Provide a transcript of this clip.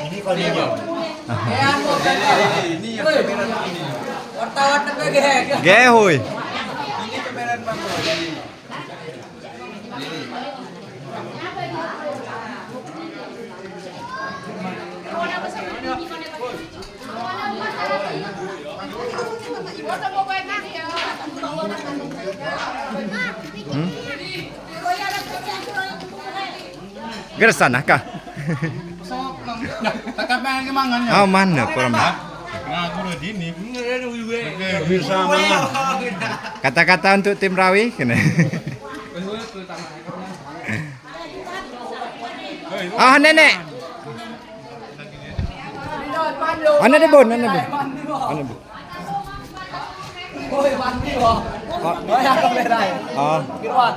Ini kalinya. Ini wartawan negara. Gehoy. Ini pemeran Bang. Gersan kah? Takap main kemangan ya. Oh mana kurang. Nah, guru dini. Bersama. Kata-kata untuk tim Rawi kena. Ah nenek. Ana di bon, ana di. Ana di. Ôi bắn đi bỏ. Nói ra không về đây. Oh. Kỹ thuật.